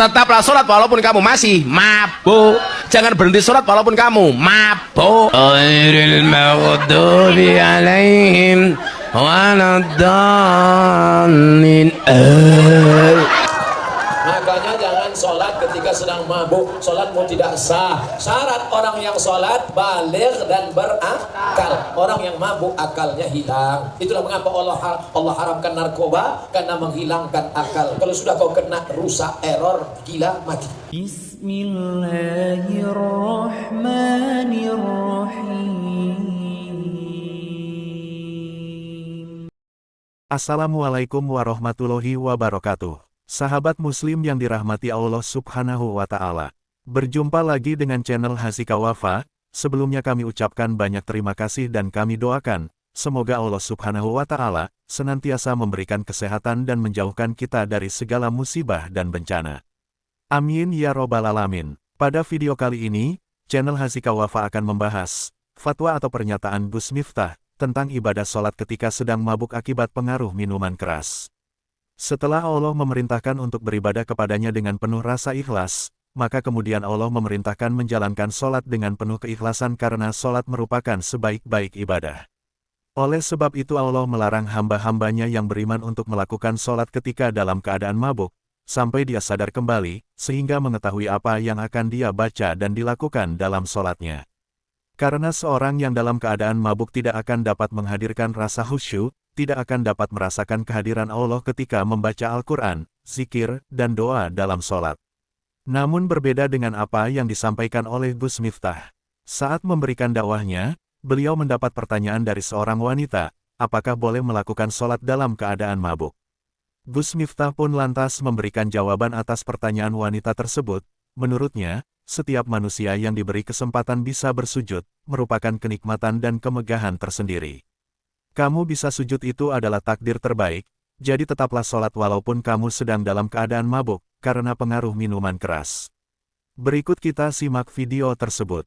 Tetaplah sholat walaupun kamu masih mabuk. Jangan berhenti sholat walaupun kamu mabuk. Ghairil maghdubi alaihim waladdallin. Makanya jangan sholat ketika sedang mabuk. Sholatmu tidak sah. Syarat orang yang sholat baligh dan berakal. Orang yang mabuk akalnya hilang. Itulah mengapa Allah haramkan narkoba, karena menghilangkan akal. Kalau sudah kau kena rusak, error, gila, mati. Bismillahirrahmanirrahim. Assalamualaikum warahmatullahi wabarakatuh. Sahabat muslim yang dirahmati Allah subhanahu wa ta'ala. Berjumpa lagi dengan channel Hasika Wafa. Sebelumnya kami ucapkan banyak terima kasih dan kami doakan, semoga Allah subhanahu wa ta'ala senantiasa memberikan kesehatan dan menjauhkan kita dari segala musibah dan bencana. Amin ya robbal alamin. Pada video kali ini, channel Hasika Wafa akan membahas fatwa atau pernyataan Gus Miftah tentang ibadah sholat ketika sedang mabuk akibat pengaruh minuman keras. Setelah Allah memerintahkan untuk beribadah kepadanya dengan penuh rasa ikhlas, maka kemudian Allah memerintahkan menjalankan sholat dengan penuh keikhlasan karena sholat merupakan sebaik-baik ibadah. Oleh sebab itu Allah melarang hamba-hambanya yang beriman untuk melakukan sholat ketika dalam keadaan mabuk, sampai dia sadar kembali, sehingga mengetahui apa yang akan dia baca dan dilakukan dalam sholatnya. Karena seorang yang dalam keadaan mabuk tidak akan dapat menghadirkan rasa khusyuk, tidak akan dapat merasakan kehadiran Allah ketika membaca Al-Quran, zikir, dan doa dalam sholat. Namun berbeda dengan apa yang disampaikan oleh Gus Miftah. Saat memberikan dakwahnya, beliau mendapat pertanyaan dari seorang wanita, apakah boleh melakukan sholat dalam keadaan mabuk. Gus Miftah pun lantas memberikan jawaban atas pertanyaan wanita tersebut. Menurutnya, setiap manusia yang diberi kesempatan bisa bersujud, merupakan kenikmatan dan kemegahan tersendiri. Kamu bisa sujud itu adalah takdir terbaik, jadi tetaplah sholat walaupun kamu sedang dalam keadaan mabuk, karena pengaruh minuman keras. Berikut kita simak video tersebut.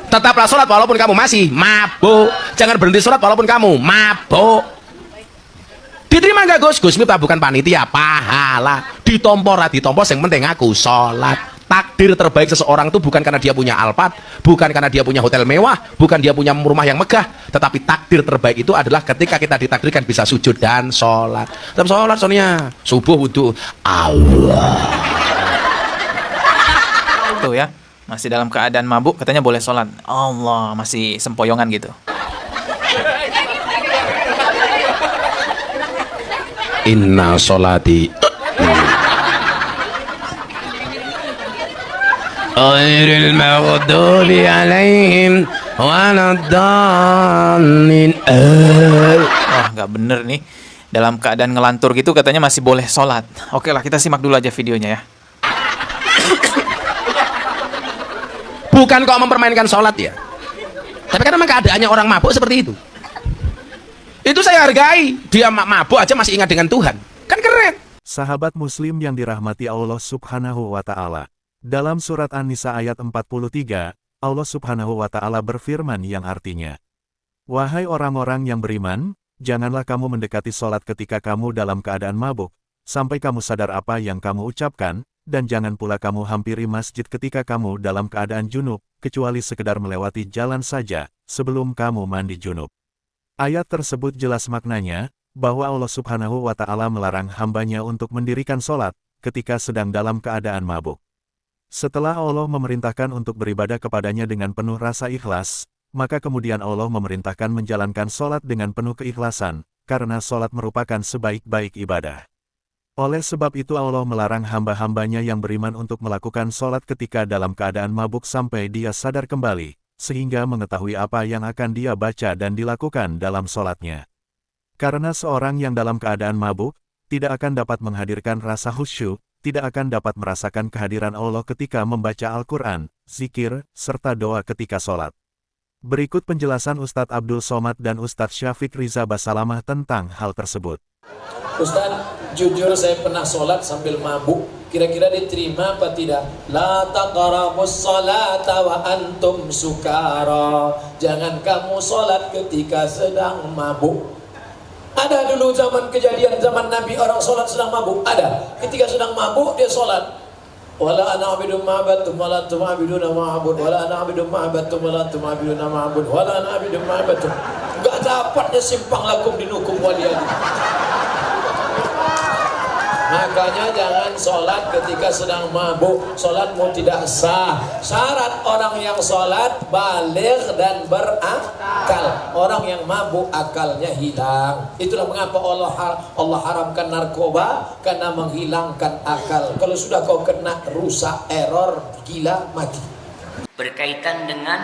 Tetaplah sholat walaupun kamu masih mabuk. Jangan berhenti sholat walaupun kamu mabuk. Diterima nggak Gus? Gus Miftah bukan panitia, pahala. Ditompo yang penting aku sholat. Takdir terbaik seseorang itu bukan karena dia punya Alphard, bukan karena dia punya hotel mewah, bukan dia punya rumah yang megah, tetapi takdir terbaik itu adalah ketika kita ditakdirkan bisa sujud dan sholat. Tetap sholat soalnya subuh wudu Allah. Tuh ya, masih dalam keadaan mabuk katanya boleh sholat. Allah, masih sempoyongan gitu. Inna sholati ghairil maghdubi alaihim waladdallin. Wah, nggak bener nih. Dalam keadaan ngelantur gitu katanya masih boleh sholat. Oke lah, kita simak dulu aja videonya ya. Bukan kok mempermainkan sholat ya, tapi kan memang keadaannya orang mabuk seperti itu. Itu saya hargai. Dia mabuk aja masih ingat dengan Tuhan, kan keren. Sahabat muslim yang dirahmati Allah subhanahu wa ta'ala. Dalam surat An-Nisa ayat 43, Allah subhanahu wa ta'ala berfirman yang artinya, wahai orang-orang yang beriman, janganlah kamu mendekati sholat ketika kamu dalam keadaan mabuk, sampai kamu sadar apa yang kamu ucapkan, dan jangan pula kamu hampiri masjid ketika kamu dalam keadaan junub, kecuali sekedar melewati jalan saja, sebelum kamu mandi junub. Ayat tersebut jelas maknanya, bahwa Allah subhanahu wa ta'ala melarang hambanya untuk mendirikan sholat, ketika sedang dalam keadaan mabuk. Setelah Allah memerintahkan untuk beribadah kepadanya dengan penuh rasa ikhlas, maka kemudian Allah memerintahkan menjalankan sholat dengan penuh keikhlasan, karena sholat merupakan sebaik-baik ibadah. Oleh sebab itu Allah melarang hamba-hambanya yang beriman untuk melakukan sholat ketika dalam keadaan mabuk sampai dia sadar kembali, sehingga mengetahui apa yang akan dia baca dan dilakukan dalam sholatnya. Karena seorang yang dalam keadaan mabuk, tidak akan dapat menghadirkan rasa khusyuk, tidak akan dapat merasakan kehadiran Allah ketika membaca Al-Quran, zikir, serta doa ketika sholat. Berikut penjelasan Ustadz Abdul Somad dan Ustadz Syafiq Riza Basalamah tentang hal tersebut. Ustadz, jujur saya pernah sholat sambil mabuk. Kira-kira diterima apa tidak? La taqrabus sholata wa antum sukara. Jangan kamu sholat ketika sedang mabuk. Ada dulu zaman kejadian zaman Nabi orang sholat sedang mabuk. Ada. Ketika sedang mabuk dia sholat. Wala ana abidum ma'abattum wala antum abiduna ma'abud wala ana abidum ma'abattum wala antum abiduna ma'abud wala ana abidum ma'abattum. Enggak dapatnya simpang lakum dinukum waliyadi. Makanya jangan sholat ketika sedang mabuk. Sholatmu tidak sah. Syarat orang yang sholat baligh dan berakal. Orang yang mabuk akalnya hilang. Itulah mengapa Allah haramkan narkoba, karena menghilangkan akal. Kalau sudah kau kena rusak, error, gila, mati. Berkaitan dengan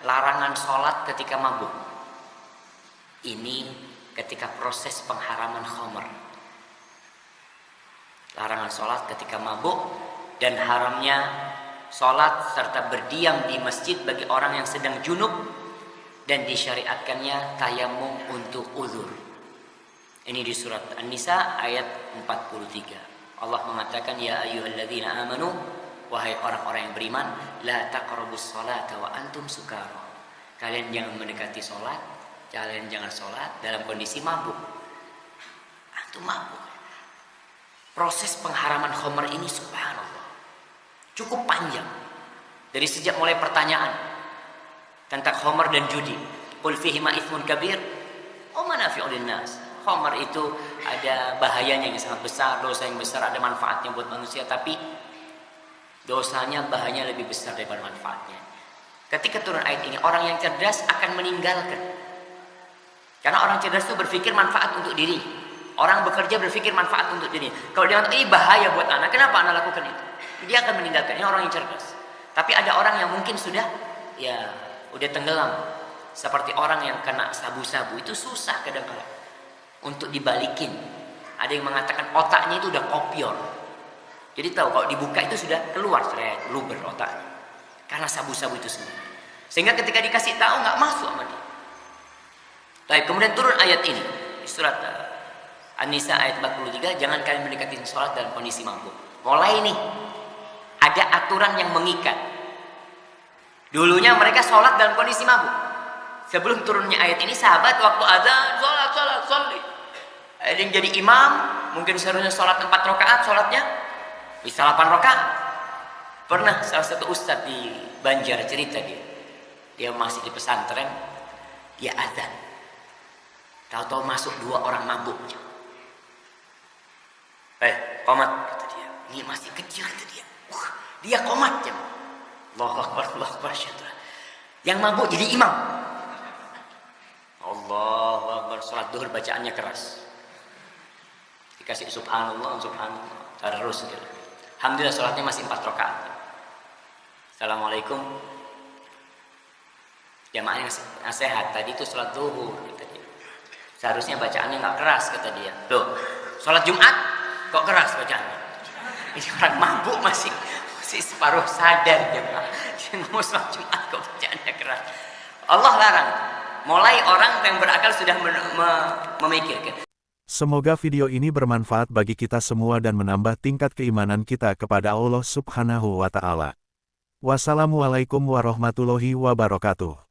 larangan sholat ketika mabuk. Ini ketika proses pengharaman khamr. Larangan sholat ketika mabuk dan haramnya sholat serta berdiam di masjid bagi orang yang sedang junub, dan disyariatkannya tayamum untuk uzur. Ini di surat An-Nisa ayat 43. Allah mengatakan, ya ayyuhalladzina amanu, wahai orang-orang yang beriman, la taqrabus sholata wa antum sukara. Kalian jangan mendekati sholat, kalian jangan sholat dalam kondisi mabuk. Antum mabuk. Proses pengharaman khamr ini subhanallah cukup panjang. Dari sejak mulai pertanyaan tentang khamr dan judi, qul fihima itsmun kabir wa manafi'u linnas. Khamr itu ada bahayanya yang sangat besar, dosa yang besar, ada manfaatnya buat manusia, tapi dosanya bahayanya lebih besar daripada manfaatnya. Ketika turun ayat ini, orang yang cerdas akan meninggalkan. Karena orang cerdas itu berpikir manfaat untuk diri. Orang bekerja berpikir manfaat untuk diri. Kalau dia mengatakan ini bahaya buat anak, kenapa anak lakukan itu? Dia akan meninggalkan. Ini orang yang cerdas. Tapi ada orang yang mungkin sudah tenggelam. Seperti orang yang kena sabu-sabu, itu susah kadang-kadang untuk dibalikin. Ada yang mengatakan otaknya itu udah kopior. Jadi tahu kalau dibuka itu sudah keluar luber otaknya. Karena sabu-sabu itu sendiri. Sehingga ketika dikasih tahu nggak masuk sama dia. Baik, kemudian turun ayat ini di surat An-Nisa ayat 43, jangan kalian mendekati sholat dalam kondisi mabuk. Mulai nih ada aturan yang mengikat. Dulunya mereka sholat dalam kondisi mabuk. Sebelum turunnya ayat ini, sahabat waktu azan sholat. Ada yang jadi imam, mungkin seharusnya sholat 4 rakaat, sholatnya bisa 8 rakaat. Pernah salah satu ustadz di Banjar cerita dia masih di pesantren, dia azan. Tahu-tahu masuk 2 orang mabuk. Qomat, kata dia. Ini masih kecil, kata dia. Dia qomat jam. Allahu Akbar, Allahu Akbar. Yang mabuk jadi imam. Allahu Akbar, sholat duhur bacaannya keras. Dikasih subhanallah, terus gitu. Alhamdulillah sholatnya masih 4 rakaat. Assalamualaikum. Jamaahnya nasihat, tadi itu sholat duhur, kata dia. Seharusnya bacaannya nggak keras, kata dia. Loh, sholat Jumat kok keras bacaannya? Ini orang mabuk masih separuh sadar dia mau sholat Jumat kok bacaannya keras. Allah larang. Mulai orang yang berakal sudah memikirkan. Semoga video ini bermanfaat bagi kita semua dan menambah tingkat keimanan kita kepada Allah Subhanahu wa Ta'ala. Wassalamualaikum warahmatullahi wabarakatuh.